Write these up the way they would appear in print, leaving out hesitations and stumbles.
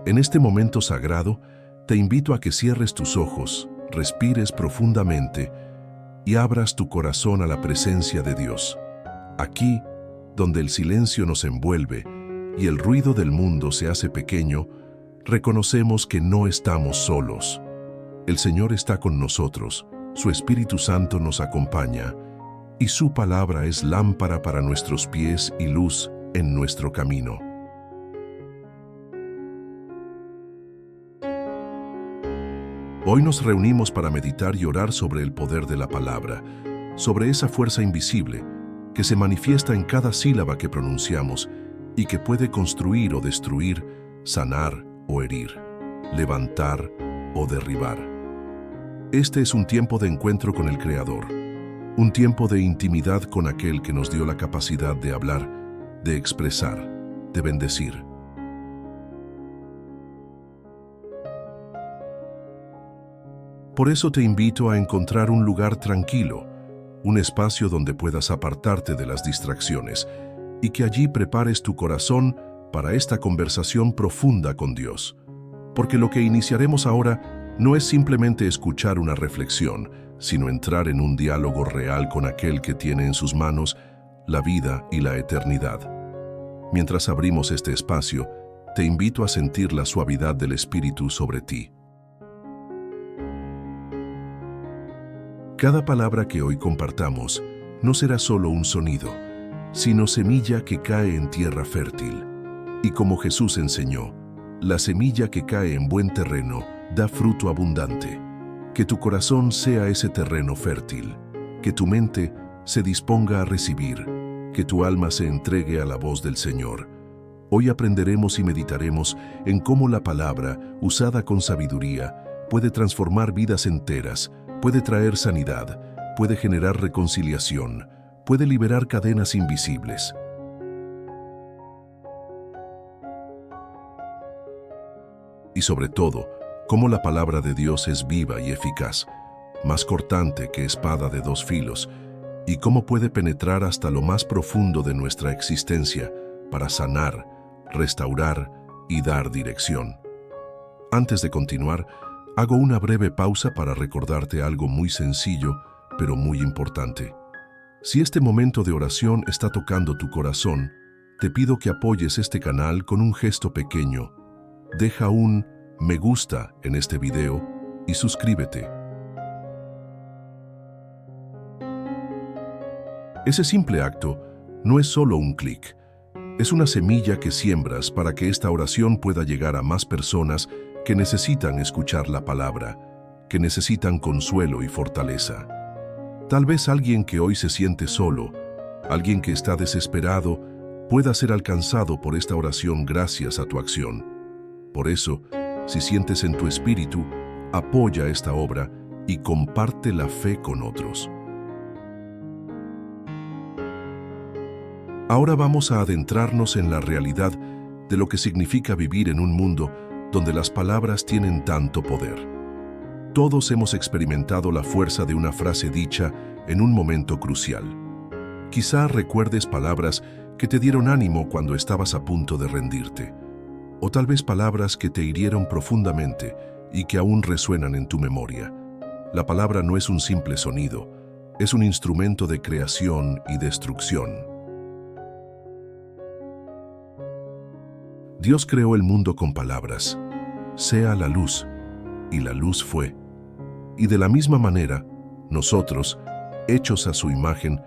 En este momento sagrado, te invito a que cierres tus ojos, respires profundamente y abras tu corazón a la presencia de Dios. Aquí, donde el silencio nos envuelve y el ruido del mundo se hace pequeño, reconocemos que no estamos solos. El Señor está con nosotros, su Espíritu Santo nos acompaña, y su palabra es lámpara para nuestros pies y luz en nuestro camino. Hoy nos reunimos para meditar y orar sobre el poder de la palabra, sobre esa fuerza invisible que se manifiesta en cada sílaba que pronunciamos y que puede construir o destruir, sanar o herir, levantar o derribar. Este es un tiempo de encuentro con el Creador, un tiempo de intimidad con aquel que nos dio la capacidad de hablar, de expresar, de bendecir. Por eso te invito a encontrar un lugar tranquilo, un espacio donde puedas apartarte de las distracciones y que allí prepares tu corazón para esta conversación profunda con Dios. Porque lo que iniciaremos ahora no es simplemente escuchar una reflexión, sino entrar en un diálogo real con aquel que tiene en sus manos la vida y la eternidad. Mientras abrimos este espacio, te invito a sentir la suavidad del Espíritu sobre ti. Cada palabra que hoy compartamos no será solo un sonido, sino semilla que cae en tierra fértil. Y como Jesús enseñó, la semilla que cae en buen terreno da fruto abundante. Que tu corazón sea ese terreno fértil, que tu mente se disponga a recibir, que tu alma se entregue a la voz del Señor. Hoy aprenderemos y meditaremos en cómo la palabra, usada con sabiduría, puede transformar vidas enteras, puede traer sanidad, puede generar reconciliación, puede liberar cadenas invisibles. Y sobre todo, cómo la palabra de Dios es viva y eficaz, más cortante que espada de dos filos, y cómo puede penetrar hasta lo más profundo de nuestra existencia para sanar, restaurar y dar dirección. Antes de continuar, hago una breve pausa para recordarte algo muy sencillo, pero muy importante. Si este momento de oración está tocando tu corazón, te pido que apoyes este canal con un gesto pequeño. Deja un me gusta en este video y suscríbete. Ese simple acto no es solo un clic, es una semilla que siembras para que esta oración pueda llegar a más personas que necesitan escuchar la palabra, que necesitan consuelo y fortaleza. Tal vez alguien que hoy se siente solo, alguien que está desesperado, pueda ser alcanzado por esta oración gracias a tu acción. Por eso, si sientes en tu espíritu, apoya esta obra y comparte la fe con otros. Ahora vamos a adentrarnos en la realidad de lo que significa vivir en un mundo donde las palabras tienen tanto poder. Todos hemos experimentado la fuerza de una frase dicha en un momento crucial. Quizá recuerdes palabras que te dieron ánimo cuando estabas a punto de rendirte, o tal vez palabras que te hirieron profundamente y que aún resuenan en tu memoria. La palabra no es un simple sonido, es un instrumento de creación y destrucción. Dios creó el mundo con palabras, sea la luz, y la luz fue. Y de la misma manera, nosotros, hechos a su imagen,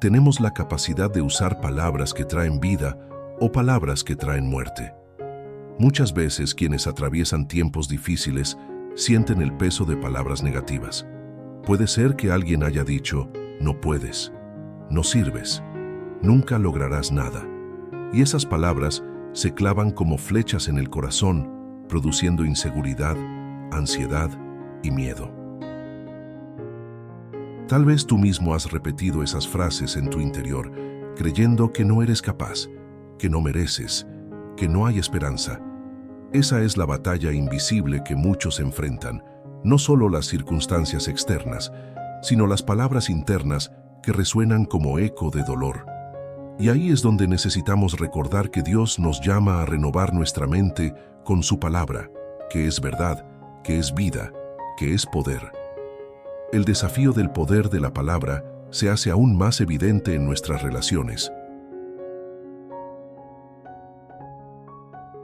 tenemos la capacidad de usar palabras que traen vida o palabras que traen muerte. Muchas veces quienes atraviesan tiempos difíciles sienten el peso de palabras negativas. Puede ser que alguien haya dicho, no puedes, no sirves, nunca lograrás nada. Y esas palabras se clavan como flechas en el corazón, produciendo inseguridad, ansiedad y miedo. Tal vez tú mismo has repetido esas frases en tu interior, creyendo que no eres capaz, que no mereces, que no hay esperanza. Esa es la batalla invisible que muchos enfrentan, no solo las circunstancias externas, sino las palabras internas que resuenan como eco de dolor. Y ahí es donde necesitamos recordar que Dios nos llama a renovar nuestra mente con su palabra, que es verdad, que es vida, que es poder. El desafío del poder de la palabra se hace aún más evidente en nuestras relaciones.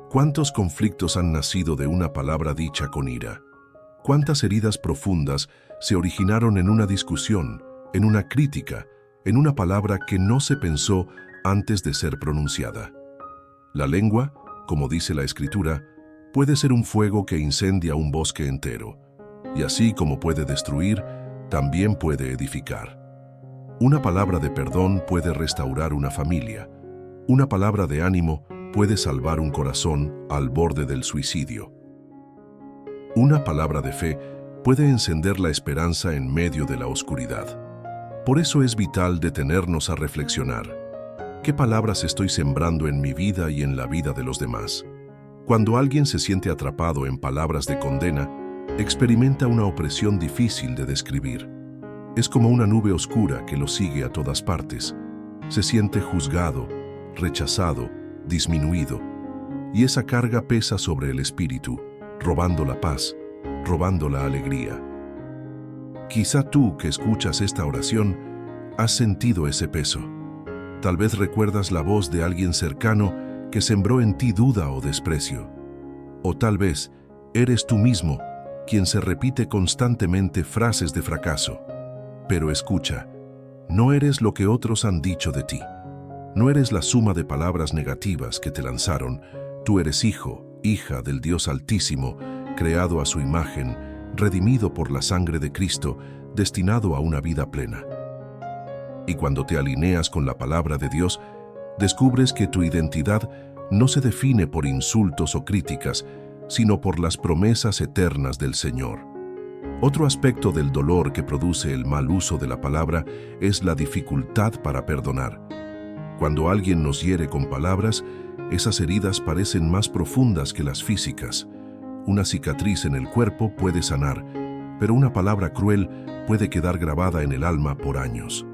¿Cuántos conflictos han nacido de una palabra dicha con ira? ¿Cuántas heridas profundas se originaron en una discusión, en una crítica, en una palabra que no se pensó antes de ser pronunciada? La lengua, como dice la Escritura, puede ser un fuego que incendia un bosque entero, y así como puede destruir, también puede edificar. Una palabra de perdón puede restaurar una familia. Una palabra de ánimo puede salvar un corazón al borde del suicidio. Una palabra de fe puede encender la esperanza en medio de la oscuridad. Por eso es vital detenernos a reflexionar. ¿Qué palabras estoy sembrando en mi vida y en la vida de los demás? Cuando alguien se siente atrapado en palabras de condena, experimenta una opresión difícil de describir. Es como una nube oscura que lo sigue a todas partes. Se siente juzgado, rechazado, disminuido, y esa carga pesa sobre el espíritu, robando la paz, robando la alegría. Quizá tú que escuchas esta oración has sentido ese peso. Tal vez recuerdas la voz de alguien cercano que sembró en ti duda o desprecio. O tal vez eres tú mismo quien se repite constantemente frases de fracaso. Pero escucha, no eres lo que otros han dicho de ti. No eres la suma de palabras negativas que te lanzaron. Tú eres hijo, hija del Dios Altísimo, creado a su imagen, redimido por la sangre de Cristo, destinado a una vida plena. Y cuando te alineas con la palabra de Dios, descubres que tu identidad no se define por insultos o críticas, sino por las promesas eternas del Señor. Otro aspecto del dolor que produce el mal uso de la palabra es la dificultad para perdonar. Cuando alguien nos hiere con palabras, esas heridas parecen más profundas que las físicas. Una cicatriz en el cuerpo puede sanar, pero una palabra cruel puede quedar grabada en el alma por años.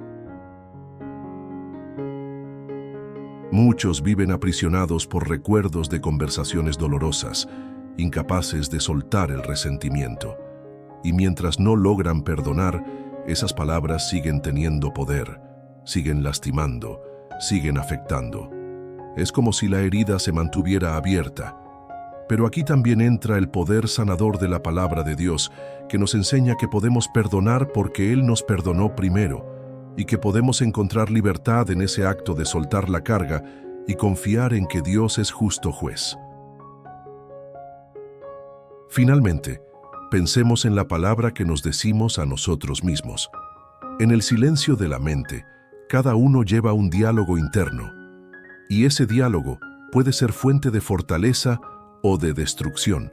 Muchos viven aprisionados por recuerdos de conversaciones dolorosas, incapaces de soltar el resentimiento. Y mientras no logran perdonar, esas palabras siguen teniendo poder, siguen lastimando, siguen afectando. Es como si la herida se mantuviera abierta. Pero aquí también entra el poder sanador de la palabra de Dios, que nos enseña que podemos perdonar porque Él nos perdonó primero, y que podemos encontrar libertad en ese acto de soltar la carga y confiar en que Dios es justo juez. Finalmente, pensemos en la palabra que nos decimos a nosotros mismos. En el silencio de la mente, cada uno lleva un diálogo interno, y ese diálogo puede ser fuente de fortaleza o de destrucción.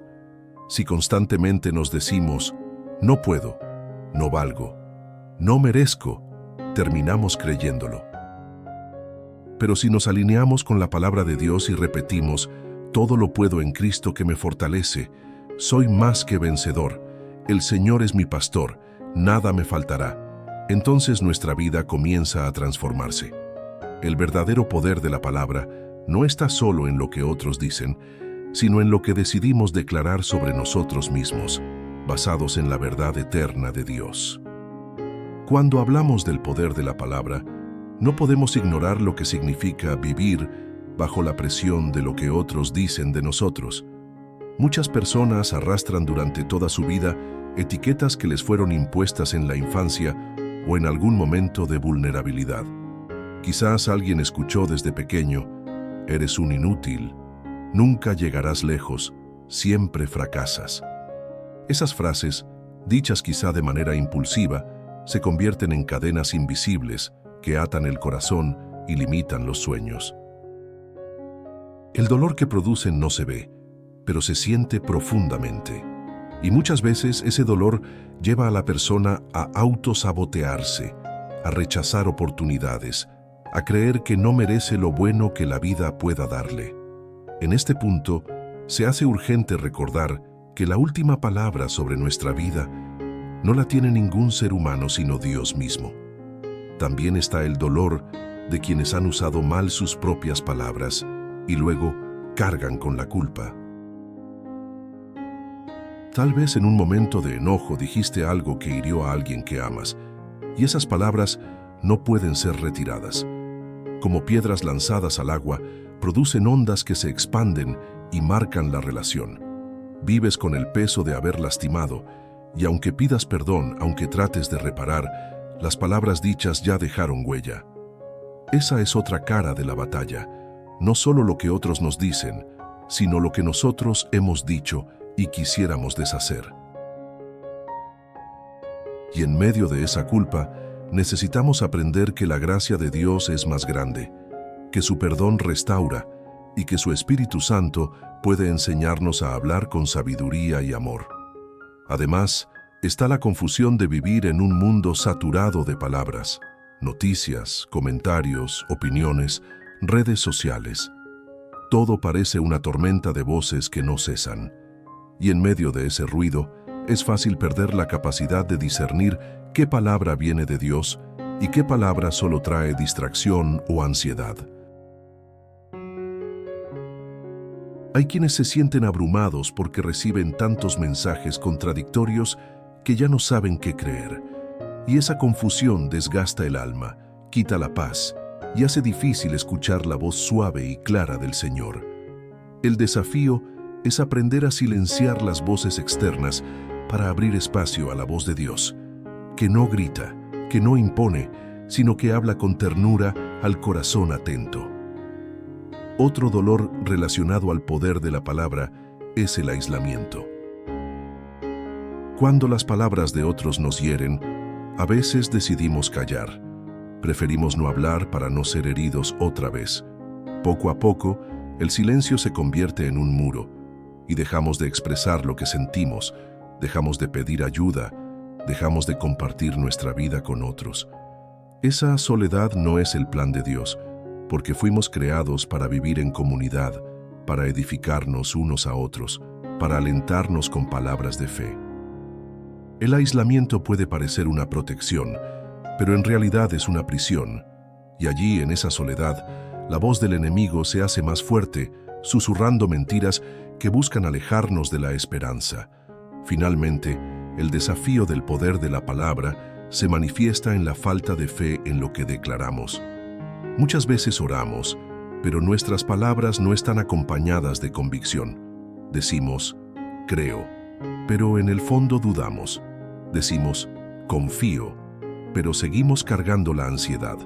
Si constantemente nos decimos, no puedo, no valgo, no merezco, terminamos creyéndolo. Pero si nos alineamos con la palabra de Dios y repetimos, todo lo puedo en Cristo que me fortalece, soy más que vencedor, el Señor es mi pastor, nada me faltará, entonces nuestra vida comienza a transformarse. El verdadero poder de la palabra no está solo en lo que otros dicen, sino en lo que decidimos declarar sobre nosotros mismos, basados en la verdad eterna de Dios. Cuando hablamos del poder de la palabra, no podemos ignorar lo que significa vivir bajo la presión de lo que otros dicen de nosotros. Muchas personas arrastran durante toda su vida etiquetas que les fueron impuestas en la infancia o en algún momento de vulnerabilidad. Quizás alguien escuchó desde pequeño, eres un inútil, nunca llegarás lejos, siempre fracasas. Esas frases, dichas quizá de manera impulsiva, se convierten en cadenas invisibles que atan el corazón y limitan los sueños. El dolor que producen no se ve, pero se siente profundamente. Y muchas veces ese dolor lleva a la persona a autosabotearse, a rechazar oportunidades, a creer que no merece lo bueno que la vida pueda darle. En este punto, se hace urgente recordar que la última palabra sobre nuestra vida no la tiene ningún ser humano sino Dios mismo. También está el dolor de quienes han usado mal sus propias palabras y luego cargan con la culpa. Tal vez en un momento de enojo dijiste algo que hirió a alguien que amas, y esas palabras no pueden ser retiradas. Como piedras lanzadas al agua, producen ondas que se expanden y marcan la relación. Vives con el peso de haber lastimado, y aunque pidas perdón, aunque trates de reparar, las palabras dichas ya dejaron huella. Esa es otra cara de la batalla, no solo lo que otros nos dicen, sino lo que nosotros hemos dicho y quisiéramos deshacer. Y en medio de esa culpa, necesitamos aprender que la gracia de Dios es más grande, que su perdón restaura y que su Espíritu Santo puede enseñarnos a hablar con sabiduría y amor. Además, está la confusión de vivir en un mundo saturado de palabras, noticias, comentarios, opiniones, redes sociales. Todo parece una tormenta de voces que no cesan. Y en medio de ese ruido, es fácil perder la capacidad de discernir qué palabra viene de Dios y qué palabra solo trae distracción o ansiedad. Hay quienes se sienten abrumados porque reciben tantos mensajes contradictorios que ya no saben qué creer. Y esa confusión desgasta el alma, quita la paz y hace difícil escuchar la voz suave y clara del Señor. El desafío es aprender a silenciar las voces externas para abrir espacio a la voz de Dios, que no grita, que no impone, sino que habla con ternura al corazón atento. Otro dolor relacionado al poder de la palabra es el aislamiento. Cuando las palabras de otros nos hieren, a veces decidimos callar. Preferimos no hablar para no ser heridos otra vez. Poco a poco, el silencio se convierte en un muro y dejamos de expresar lo que sentimos, dejamos de pedir ayuda, dejamos de compartir nuestra vida con otros. Esa soledad no es el plan de Dios, porque fuimos creados para vivir en comunidad, para edificarnos unos a otros, para alentarnos con palabras de fe. El aislamiento puede parecer una protección, pero en realidad es una prisión, y allí, en esa soledad, la voz del enemigo se hace más fuerte, susurrando mentiras que buscan alejarnos de la esperanza. Finalmente, el desafío del poder de la palabra se manifiesta en la falta de fe en lo que declaramos. Muchas veces oramos, pero nuestras palabras no están acompañadas de convicción. Decimos, creo, pero en el fondo dudamos. Decimos, confío, pero seguimos cargando la ansiedad.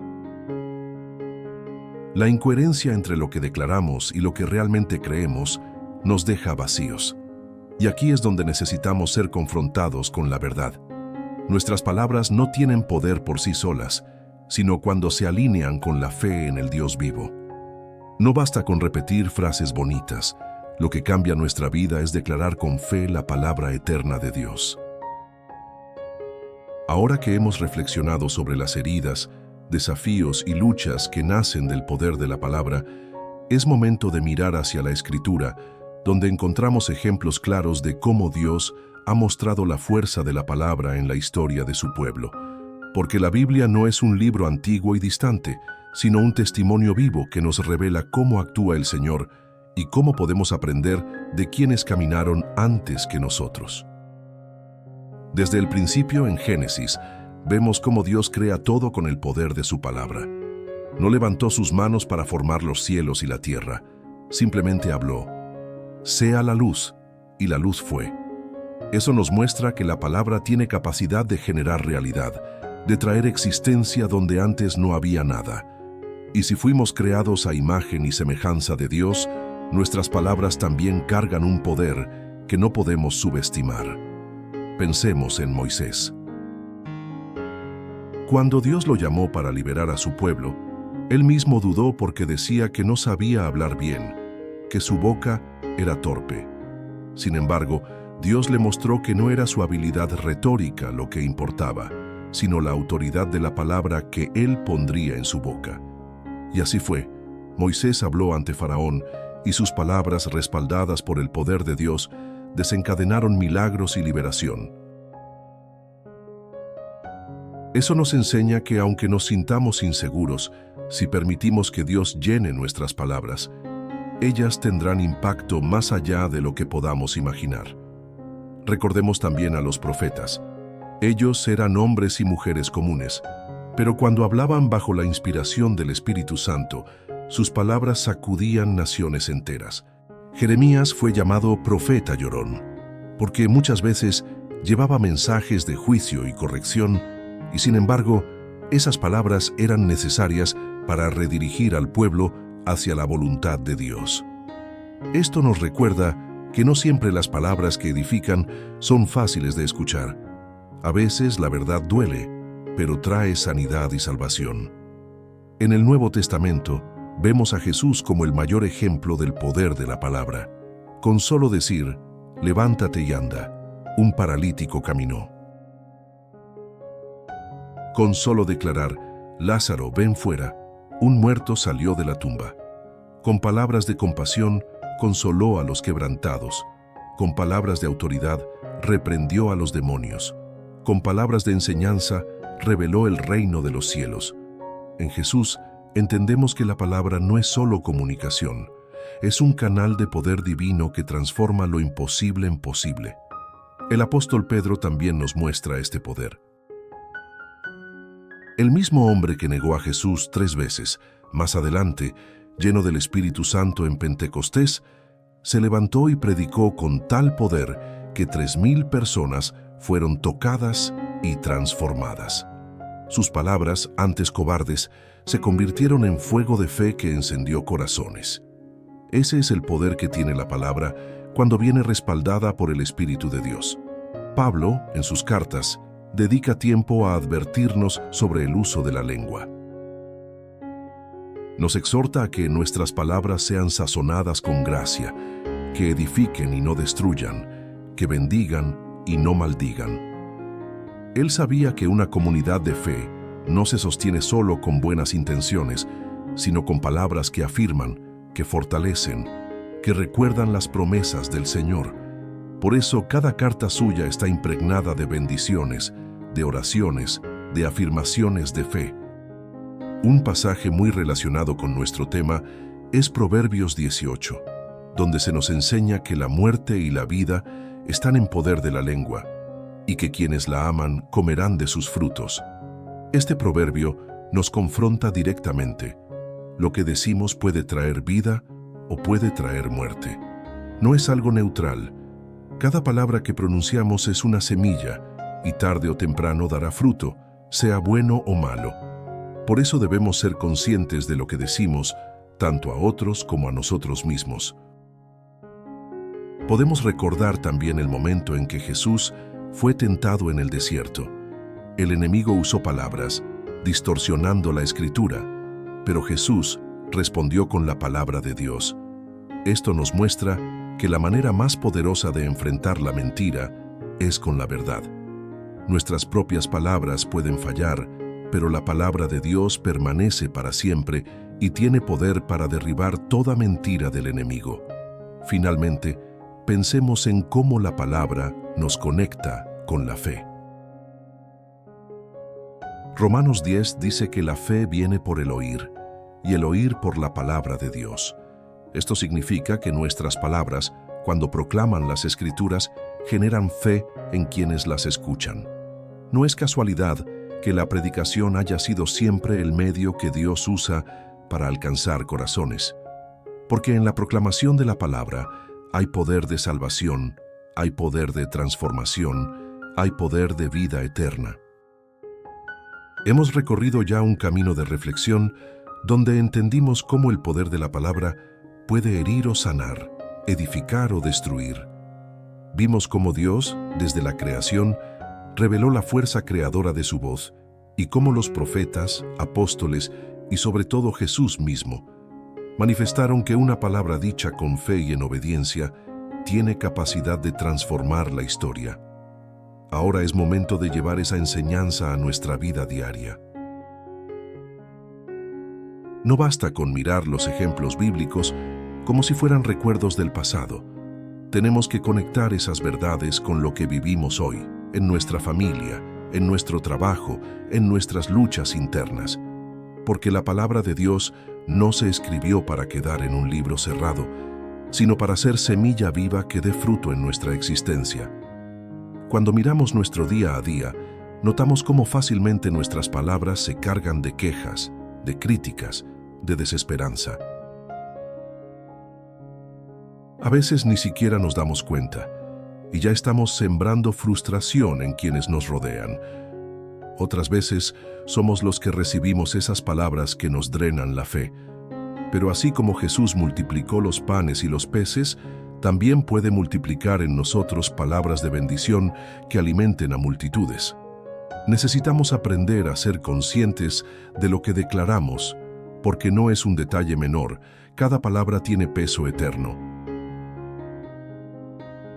La incoherencia entre lo que declaramos y lo que realmente creemos nos deja vacíos. Y aquí es donde necesitamos ser confrontados con la verdad. Nuestras palabras no tienen poder por sí solas, sino cuando se alinean con la fe en el Dios vivo. No basta con repetir frases bonitas. Lo que cambia nuestra vida es declarar con fe la palabra eterna de Dios. Ahora que hemos reflexionado sobre las heridas, desafíos y luchas que nacen del poder de la palabra, es momento de mirar hacia la Escritura, donde encontramos ejemplos claros de cómo Dios ha mostrado la fuerza de la palabra en la historia de su pueblo. Porque la Biblia no es un libro antiguo y distante, sino un testimonio vivo que nos revela cómo actúa el Señor y cómo podemos aprender de quienes caminaron antes que nosotros. Desde el principio en Génesis, vemos cómo Dios crea todo con el poder de su palabra. No levantó sus manos para formar los cielos y la tierra, simplemente habló, «Sea la luz», y la luz fue. Eso nos muestra que la palabra tiene capacidad de generar realidad, de traer existencia donde antes no había nada. Y si fuimos creados a imagen y semejanza de Dios, nuestras palabras también cargan un poder que no podemos subestimar. Pensemos en Moisés. Cuando Dios lo llamó para liberar a su pueblo, él mismo dudó porque decía que no sabía hablar bien, que su boca era torpe. Sin embargo, Dios le mostró que no era su habilidad retórica lo que importaba, sino la autoridad de la palabra que él pondría en su boca. Y así fue. Moisés habló ante Faraón, y sus palabras, respaldadas por el poder de Dios, desencadenaron milagros y liberación. Eso nos enseña que aunque nos sintamos inseguros, si permitimos que Dios llene nuestras palabras, ellas tendrán impacto más allá de lo que podamos imaginar. Recordemos también a los profetas. Ellos eran hombres y mujeres comunes, pero cuando hablaban bajo la inspiración del Espíritu Santo, sus palabras sacudían naciones enteras. Jeremías fue llamado profeta llorón, porque muchas veces llevaba mensajes de juicio y corrección, y sin embargo, esas palabras eran necesarias para redirigir al pueblo hacia la voluntad de Dios. Esto nos recuerda que no siempre las palabras que edifican son fáciles de escuchar. A veces la verdad duele, pero trae sanidad y salvación. En el Nuevo Testamento, vemos a Jesús como el mayor ejemplo del poder de la palabra. Con solo decir, levántate y anda, un paralítico caminó. Con solo declarar, Lázaro, ven fuera, un muerto salió de la tumba. Con palabras de compasión, consoló a los quebrantados. Con palabras de autoridad, reprendió a los demonios. Con palabras de enseñanza, reveló el reino de los cielos. En Jesús, entendemos que la palabra no es solo comunicación, es un canal de poder divino que transforma lo imposible en posible. El apóstol Pedro también nos muestra este poder. El mismo hombre que negó a Jesús 3 veces, más adelante, lleno del Espíritu Santo en Pentecostés, se levantó y predicó con tal poder que 3,000 personas fueron tocadas y transformadas. Sus palabras, antes cobardes, se convirtieron en fuego de fe que encendió corazones. Ese es el poder que tiene la palabra cuando viene respaldada por el Espíritu de Dios. Pablo, en sus cartas, dedica tiempo a advertirnos sobre el uso de la lengua. Nos exhorta a que nuestras palabras sean sazonadas con gracia, que edifiquen y no destruyan, que bendigan y no maldigan. Él sabía que una comunidad de fe no se sostiene solo con buenas intenciones, sino con palabras que afirman, que fortalecen, que recuerdan las promesas del Señor. Por eso cada carta suya está impregnada de bendiciones, de oraciones, de afirmaciones de fe. Un pasaje muy relacionado con nuestro tema es Proverbios 18, donde se nos enseña que la muerte y la vida están en poder de la lengua, y que quienes la aman comerán de sus frutos. Este proverbio nos confronta directamente. Lo que decimos puede traer vida o puede traer muerte. No es algo neutral. Cada palabra que pronunciamos es una semilla, y tarde o temprano dará fruto, sea bueno o malo. Por eso debemos ser conscientes de lo que decimos, tanto a otros como a nosotros mismos. Podemos recordar también el momento en que Jesús fue tentado en el desierto. El enemigo usó palabras, distorsionando la Escritura, pero Jesús respondió con la palabra de Dios. Esto nos muestra que la manera más poderosa de enfrentar la mentira es con la verdad. Nuestras propias palabras pueden fallar, pero la palabra de Dios permanece para siempre y tiene poder para derribar toda mentira del enemigo. Finalmente, pensemos en cómo la palabra nos conecta con la fe. Romanos 10 dice que la fe viene por el oír, y el oír por la palabra de Dios. Esto significa que nuestras palabras, cuando proclaman las Escrituras, generan fe en quienes las escuchan. No es casualidad que la predicación haya sido siempre el medio que Dios usa para alcanzar corazones, porque en la proclamación de la palabra hay poder de salvación, hay poder de transformación, hay poder de vida eterna. Hemos recorrido ya un camino de reflexión donde entendimos cómo el poder de la palabra puede herir o sanar, edificar o destruir. Vimos cómo Dios, desde la creación, reveló la fuerza creadora de su voz y cómo los profetas, apóstoles y sobre todo Jesús mismo manifestaron que una palabra dicha con fe y en obediencia tiene capacidad de transformar la historia. Ahora es momento de llevar esa enseñanza a nuestra vida diaria. No basta con mirar los ejemplos bíblicos como si fueran recuerdos del pasado. Tenemos que conectar esas verdades con lo que vivimos hoy, en nuestra familia, en nuestro trabajo, en nuestras luchas internas. Porque la palabra de Dios no se escribió para quedar en un libro cerrado, sino para ser semilla viva que dé fruto en nuestra existencia. Cuando miramos nuestro día a día, notamos cómo fácilmente nuestras palabras se cargan de quejas, de críticas, de desesperanza. A veces ni siquiera nos damos cuenta, y ya estamos sembrando frustración en quienes nos rodean. Otras veces somos los que recibimos esas palabras que nos drenan la fe. Pero así como Jesús multiplicó los panes y los peces, también puede multiplicar en nosotros palabras de bendición que alimenten a multitudes. Necesitamos aprender a ser conscientes de lo que declaramos, porque no es un detalle menor, cada palabra tiene peso eterno.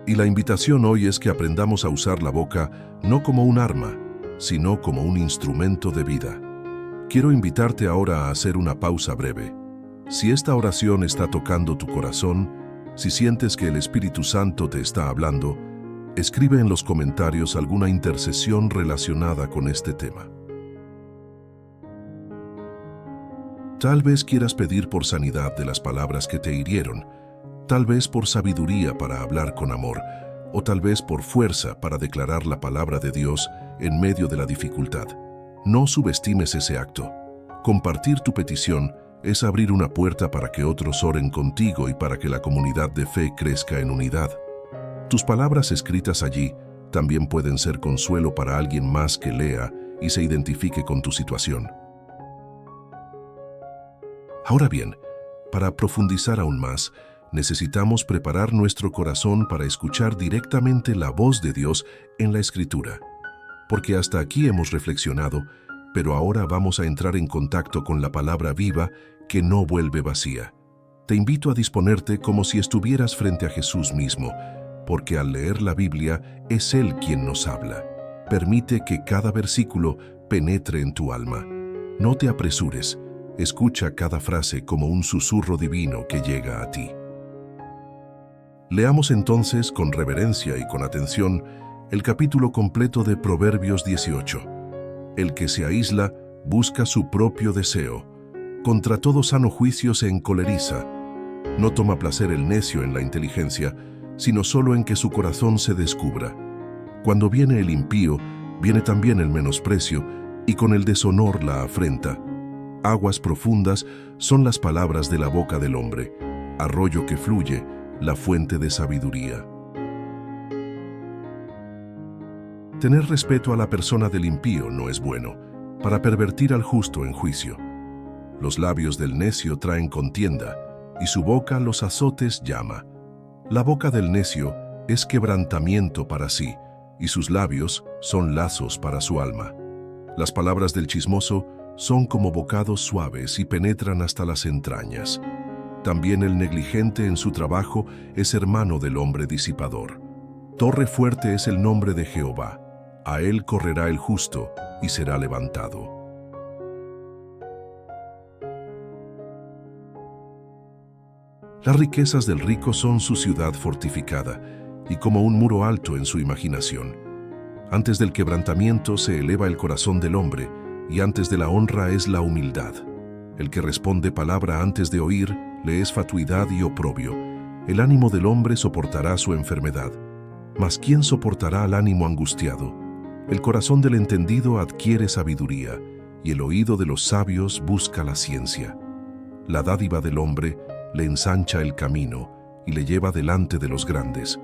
Y la invitación hoy es que aprendamos a usar la boca no como un arma, sino como un instrumento de vida. Quiero invitarte ahora a hacer una pausa breve. Si esta oración está tocando tu corazón, si sientes que el Espíritu Santo te está hablando, escribe en los comentarios alguna intercesión relacionada con este tema. Tal vez quieras pedir por sanidad de las palabras que te hirieron, tal vez por sabiduría para hablar con amor, o tal vez por fuerza para declarar la palabra de Dios en medio de la dificultad. No subestimes ese acto. Compartir tu petición es abrir una puerta para que otros oren contigo y para que la comunidad de fe crezca en unidad. Tus palabras escritas allí también pueden ser consuelo para alguien más que lea y se identifique con tu situación. Ahora bien, para profundizar aún más, necesitamos preparar nuestro corazón para escuchar directamente la voz de Dios en la Escritura. Porque hasta aquí hemos reflexionado, pero ahora vamos a entrar en contacto con la palabra viva que no vuelve vacía. Te invito a disponerte como si estuvieras frente a Jesús mismo, porque al leer la Biblia es Él quien nos habla. Permite que cada versículo penetre en tu alma. No te apresures, escucha cada frase como un susurro divino que llega a ti. Leamos entonces con reverencia y con atención el capítulo completo de Proverbios 18. El que se aísla busca su propio deseo. Contra todo sano juicio se encoleriza. No toma placer el necio en la inteligencia, sino solo en que su corazón se descubra. Cuando viene el impío, viene también el menosprecio, y con el deshonor la afrenta. Aguas profundas son las palabras de la boca del hombre, arroyo que fluye, la fuente de sabiduría. Tener respeto a la persona del impío no es bueno, para pervertir al justo en juicio. Los labios del necio traen contienda, y su boca los azotes llama. La boca del necio es quebrantamiento para sí, y sus labios son lazos para su alma. Las palabras del chismoso son como bocados suaves y penetran hasta las entrañas. También el negligente en su trabajo es hermano del hombre disipador. Torre fuerte es el nombre de Jehová. A él correrá el justo y será levantado. Las riquezas del rico son su ciudad fortificada, y como un muro alto en su imaginación. Antes del quebrantamiento se eleva el corazón del hombre, y antes de la honra es la humildad. El que responde palabra antes de oír, le es fatuidad y oprobio. El ánimo del hombre soportará su enfermedad, mas ¿quién soportará al ánimo angustiado? El corazón del entendido adquiere sabiduría, y el oído de los sabios busca la ciencia. La dádiva del hombre le ensancha el camino y le lleva delante de los grandes.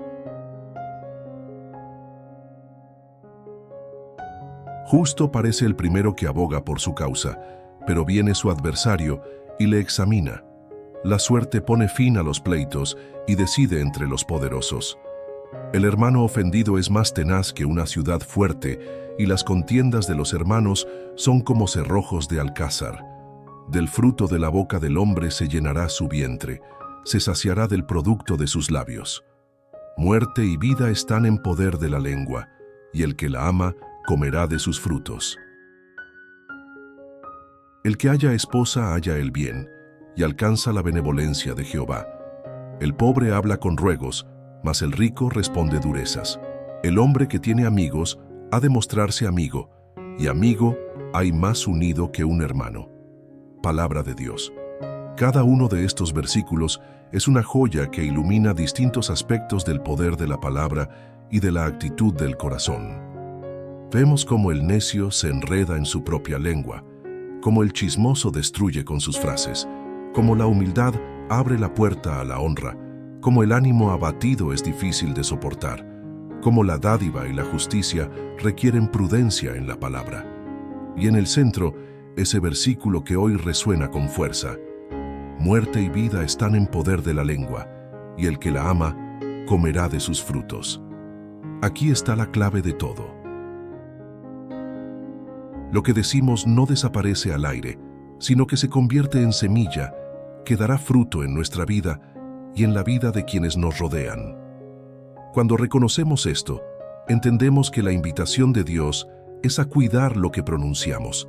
Justo parece el primero que aboga por su causa, pero viene su adversario y le examina. La suerte pone fin a los pleitos y decide entre los poderosos. El hermano ofendido es más tenaz que una ciudad fuerte, y las contiendas de los hermanos son como cerrojos de alcázar. Del fruto de la boca del hombre se llenará su vientre, se saciará del producto de sus labios. Muerte y vida están en poder de la lengua, y el que la ama comerá de sus frutos. El que haya esposa halla el bien, y alcanza la benevolencia de Jehová. El pobre habla con ruegos, mas el rico responde durezas. El hombre que tiene amigos ha de mostrarse amigo, y amigo hay más unido que un hermano. Palabra de Dios. Cada uno de estos versículos es una joya que ilumina distintos aspectos del poder de la palabra y de la actitud del corazón. Vemos cómo el necio se enreda en su propia lengua, cómo el chismoso destruye con sus frases, cómo la humildad abre la puerta a la honra, cómo el ánimo abatido es difícil de soportar, cómo la dádiva y la justicia requieren prudencia en la palabra. Y en el centro, ese versículo que hoy resuena con fuerza: muerte y vida están en poder de la lengua, y el que la ama comerá de sus frutos. Aquí está la clave de todo. Lo que decimos no desaparece al aire, sino que se convierte en semilla que dará fruto en nuestra vida y en la vida de quienes nos rodean. Cuando reconocemos esto, entendemos que la invitación de Dios es a cuidar lo que pronunciamos.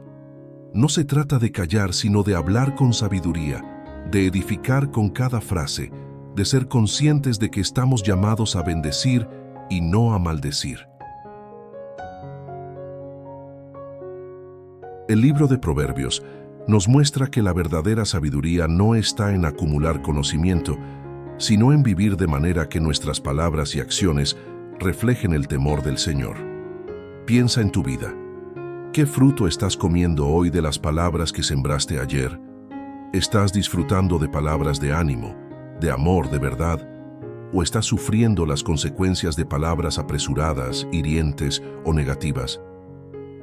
No se trata de callar, sino de hablar con sabiduría, de edificar con cada frase, de ser conscientes de que estamos llamados a bendecir y no a maldecir. El libro de Proverbios nos muestra que la verdadera sabiduría no está en acumular conocimiento, sino en vivir de manera que nuestras palabras y acciones reflejen el temor del Señor. Piensa en tu vida. ¿Qué fruto estás comiendo hoy de las palabras que sembraste ayer? ¿Estás disfrutando de palabras de ánimo, de amor, de verdad? ¿O estás sufriendo las consecuencias de palabras apresuradas, hirientes o negativas?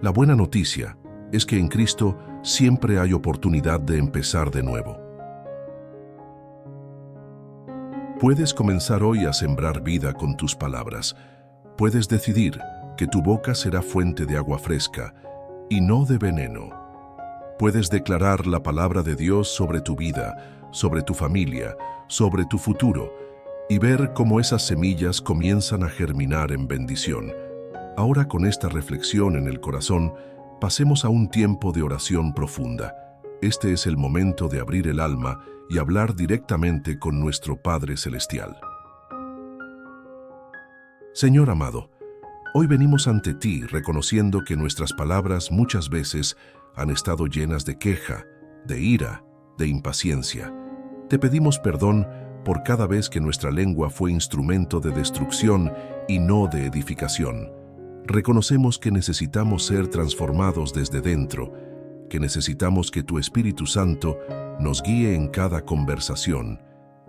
La buena noticia es que en Cristo siempre hay oportunidad de empezar de nuevo. Puedes comenzar hoy a sembrar vida con tus palabras. Puedes decidir que tu boca será fuente de agua fresca y no de veneno. Puedes declarar la palabra de Dios sobre tu vida, sobre tu familia, sobre tu futuro, y ver cómo esas semillas comienzan a germinar en bendición. Ahora, con esta reflexión en el corazón, pasemos a un tiempo de oración profunda. Este es el momento de abrir el alma y hablar directamente con nuestro Padre Celestial. Señor amado, hoy venimos ante ti reconociendo que nuestras palabras muchas veces han estado llenas de queja, de ira, de impaciencia. Te pedimos perdón por cada vez que nuestra lengua fue instrumento de destrucción y no de edificación. Reconocemos que necesitamos ser transformados desde dentro, que necesitamos que tu Espíritu Santo nos guíe en cada conversación,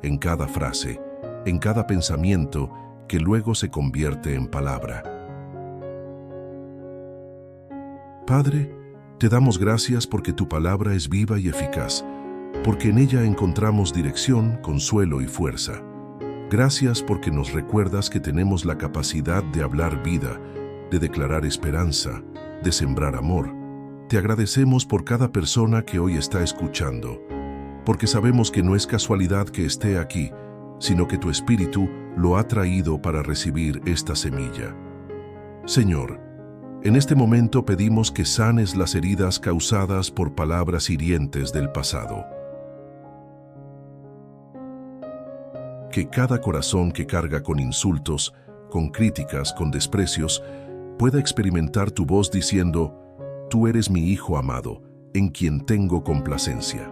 en cada frase, en cada pensamiento que luego se convierte en palabra. Padre, te damos gracias porque tu palabra es viva y eficaz, porque en ella encontramos dirección, consuelo y fuerza. Gracias porque nos recuerdas que tenemos la capacidad de hablar vida, de declarar esperanza, de sembrar amor. Te agradecemos por cada persona que hoy está escuchando, porque sabemos que no es casualidad que esté aquí, sino que tu Espíritu lo ha traído para recibir esta semilla. Señor, en este momento pedimos que sanes las heridas causadas por palabras hirientes del pasado. Que cada corazón que carga con insultos, con críticas, con desprecios, pueda experimentar tu voz diciendo: tú eres mi Hijo amado, en quien tengo complacencia.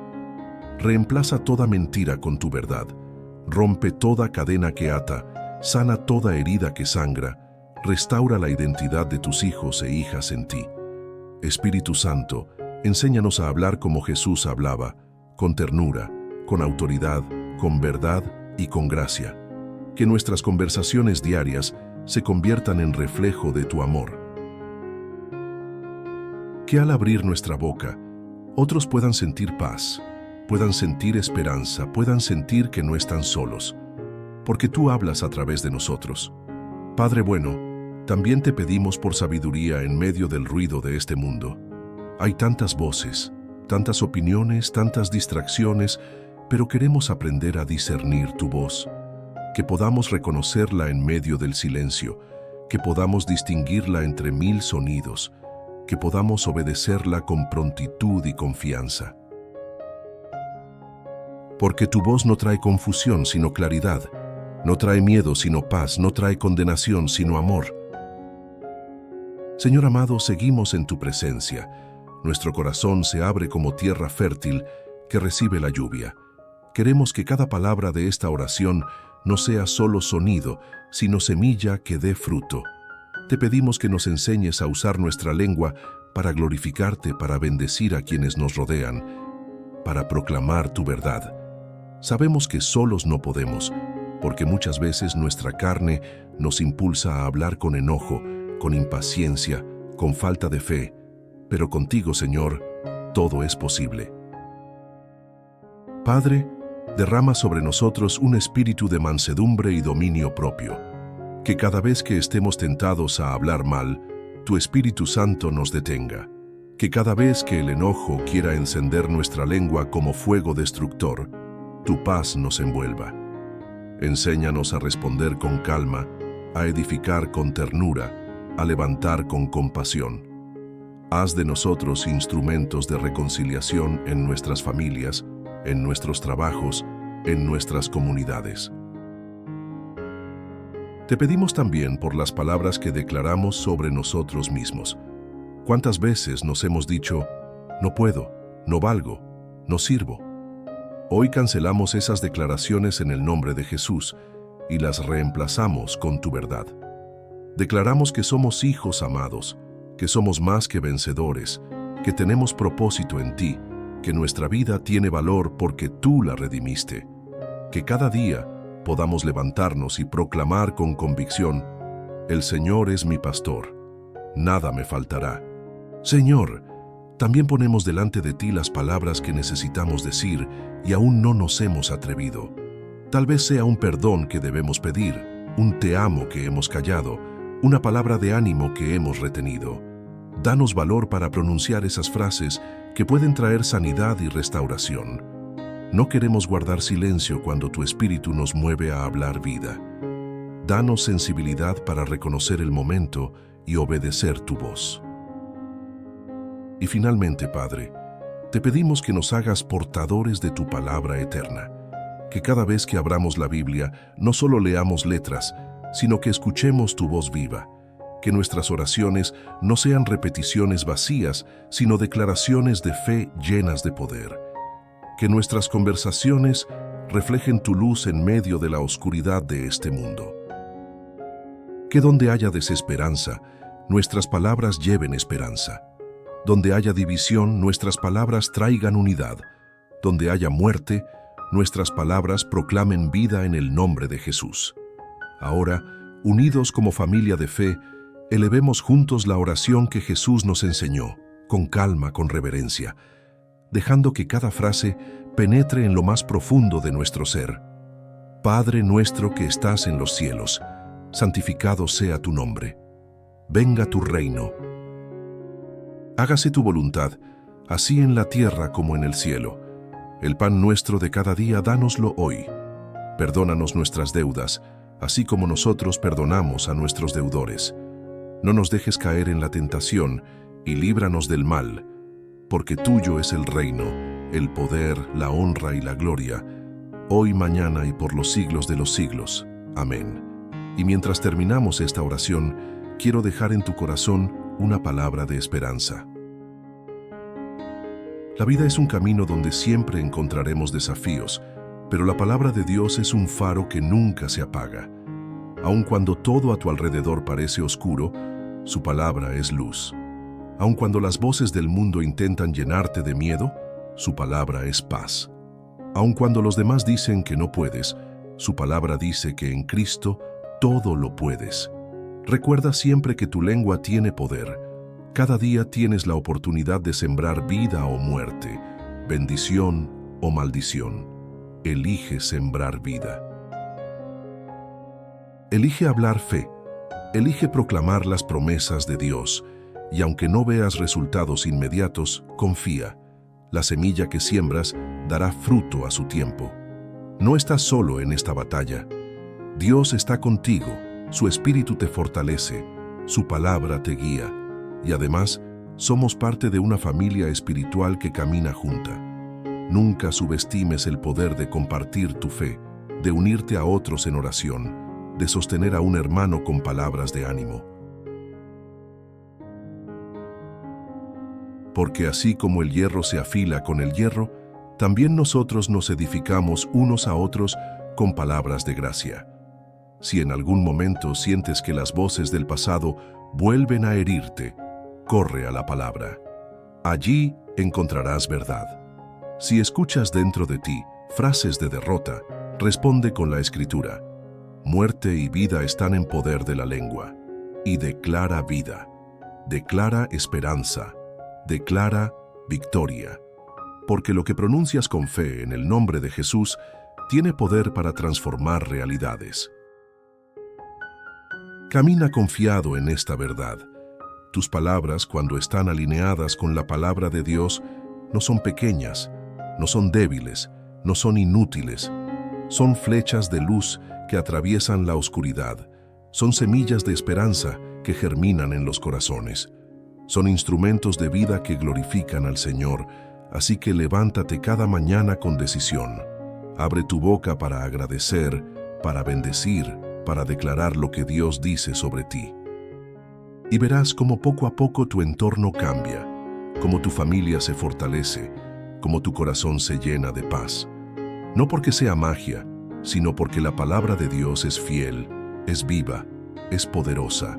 Reemplaza toda mentira con tu verdad, rompe toda cadena que ata, sana toda herida que sangra, restaura la identidad de tus hijos e hijas en ti. Espíritu Santo, enséñanos a hablar como Jesús hablaba, con ternura, con autoridad, con verdad y con gracia. Que nuestras conversaciones diarias se conviertan en reflejo de tu amor. Que al abrir nuestra boca, otros puedan sentir paz, puedan sentir esperanza, puedan sentir que no están solos, porque tú hablas a través de nosotros. Padre bueno, también te pedimos por sabiduría en medio del ruido de este mundo. Hay tantas voces, tantas opiniones, tantas distracciones, pero queremos aprender a discernir tu voz, que podamos reconocerla en medio del silencio, que podamos distinguirla entre mil sonidos, que podamos obedecerla con prontitud y confianza. Porque tu voz no trae confusión, sino claridad, no trae miedo, sino paz, no trae condenación, sino amor. Señor amado, seguimos en tu presencia. Nuestro corazón se abre como tierra fértil que recibe la lluvia. Queremos que cada palabra de esta oración no sea solo sonido, sino semilla que dé fruto. Te pedimos que nos enseñes a usar nuestra lengua para glorificarte, para bendecir a quienes nos rodean, para proclamar tu verdad. Sabemos que solos no podemos, porque muchas veces nuestra carne nos impulsa a hablar con enojo, con impaciencia, con falta de fe, pero contigo, Señor, todo es posible. Padre, derrama sobre nosotros un espíritu de mansedumbre y dominio propio, que cada vez que estemos tentados a hablar mal, tu Espíritu Santo nos detenga, que cada vez que el enojo quiera encender nuestra lengua como fuego destructor, tu paz nos envuelva. Enséñanos a responder con calma, a edificar con ternura, a levantar con compasión. Haz de nosotros instrumentos de reconciliación en nuestras familias, en nuestros trabajos, en nuestras comunidades. Te pedimos también por las palabras que declaramos sobre nosotros mismos. ¿Cuántas veces nos hemos dicho, no puedo, no valgo, no sirvo? Hoy cancelamos esas declaraciones en el nombre de Jesús y las reemplazamos con tu verdad. Declaramos que somos hijos amados, que somos más que vencedores, que tenemos propósito en ti, que nuestra vida tiene valor porque tú la redimiste, que cada día podamos levantarnos y proclamar con convicción, el Señor es mi pastor, nada me faltará. Señor, también ponemos delante de ti las palabras que necesitamos decir y aún no nos hemos atrevido. Tal vez sea un perdón que debemos pedir, un te amo que hemos callado, una palabra de ánimo que hemos retenido. Danos valor para pronunciar esas frases que pueden traer sanidad y restauración. No queremos guardar silencio cuando tu Espíritu nos mueve a hablar vida. Danos sensibilidad para reconocer el momento y obedecer tu voz. Y finalmente, Padre, te pedimos que nos hagas portadores de tu palabra eterna, que cada vez que abramos la Biblia no solo leamos letras, sino que escuchemos tu voz viva, que nuestras oraciones no sean repeticiones vacías, sino declaraciones de fe llenas de poder, que nuestras conversaciones reflejen tu luz en medio de la oscuridad de este mundo. Que donde haya desesperanza, nuestras palabras lleven esperanza. Donde haya división, nuestras palabras traigan unidad. Donde haya muerte, nuestras palabras proclamen vida en el nombre de Jesús. Ahora, unidos como familia de fe, elevemos juntos la oración que Jesús nos enseñó, con calma, con reverencia, dejando que cada frase penetre en lo más profundo de nuestro ser. Padre nuestro que estás en los cielos, santificado sea tu nombre. Venga tu reino. Hágase tu voluntad, así en la tierra como en el cielo. El pan nuestro de cada día, dánoslo hoy. Perdónanos nuestras deudas, así como nosotros perdonamos a nuestros deudores. No nos dejes caer en la tentación y líbranos del mal, porque tuyo es el reino, el poder, la honra y la gloria, hoy, mañana y por los siglos de los siglos. Amén. Y mientras terminamos esta oración, quiero dejar en tu corazón una palabra de esperanza. La vida es un camino donde siempre encontraremos desafíos, pero la palabra de Dios es un faro que nunca se apaga. Aun cuando todo a tu alrededor parece oscuro, su palabra es luz. Aun cuando las voces del mundo intentan llenarte de miedo, su palabra es paz. Aun cuando los demás dicen que no puedes, su palabra dice que en Cristo todo lo puedes. Recuerda siempre que tu lengua tiene poder. Cada día tienes la oportunidad de sembrar vida o muerte, bendición o maldición. Elige sembrar vida. Elige hablar fe. Elige proclamar las promesas de Dios. Y aunque no veas resultados inmediatos, confía. La semilla que siembras dará fruto a su tiempo. No estás solo en esta batalla. Dios está contigo, su Espíritu te fortalece, su palabra te guía. Y además, somos parte de una familia espiritual que camina junta. Nunca subestimes el poder de compartir tu fe, de unirte a otros en oración, de sostener a un hermano con palabras de ánimo. porque así como el hierro se afila con el hierro, también nosotros nos edificamos unos a otros con palabras de gracia. Si en algún momento sientes que las voces del pasado vuelven a herirte, corre a la palabra. Allí encontrarás verdad. Si escuchas dentro de ti frases de derrota, responde con la Escritura. Muerte y vida están en poder de la lengua. Y declara vida, declara esperanza, declara victoria. Porque lo que pronuncias con fe en el nombre de Jesús tiene poder para transformar realidades. Camina confiado en esta verdad. Tus palabras, cuando están alineadas con la palabra de Dios, no son pequeñas, no son débiles, no son inútiles. Son flechas de luz que atraviesan la oscuridad. Son semillas de esperanza que germinan en los corazones. Son instrumentos de vida que glorifican al Señor. Así que levántate cada mañana con decisión. Abre tu boca para agradecer, para bendecir, para declarar lo que Dios dice sobre ti. Y verás cómo poco a poco tu entorno cambia, cómo tu familia se fortalece, cómo tu corazón se llena de paz. No porque sea magia, sino porque la palabra de Dios es fiel, es viva, es poderosa.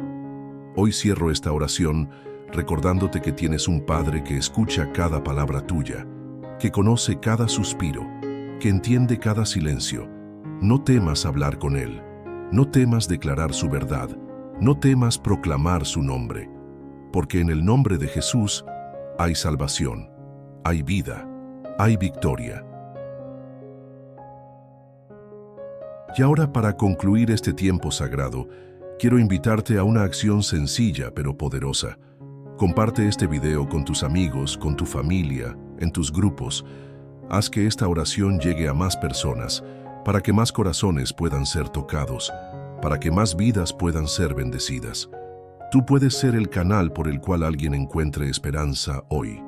Hoy cierro esta oración recordándote que tienes un Padre que escucha cada palabra tuya, que conoce cada suspiro, que entiende cada silencio. No temas hablar con Él, no temas declarar su verdad, no temas proclamar su nombre, porque en el nombre de Jesús hay salvación, hay vida, hay victoria. Y ahora, para concluir este tiempo sagrado, quiero invitarte a una acción sencilla pero poderosa. Comparte este video con tus amigos, con tu familia, en tus grupos. Haz que esta oración llegue a más personas, para que más corazones puedan ser tocados, para que más vidas puedan ser bendecidas. Tú puedes ser el canal por el cual alguien encuentre esperanza hoy.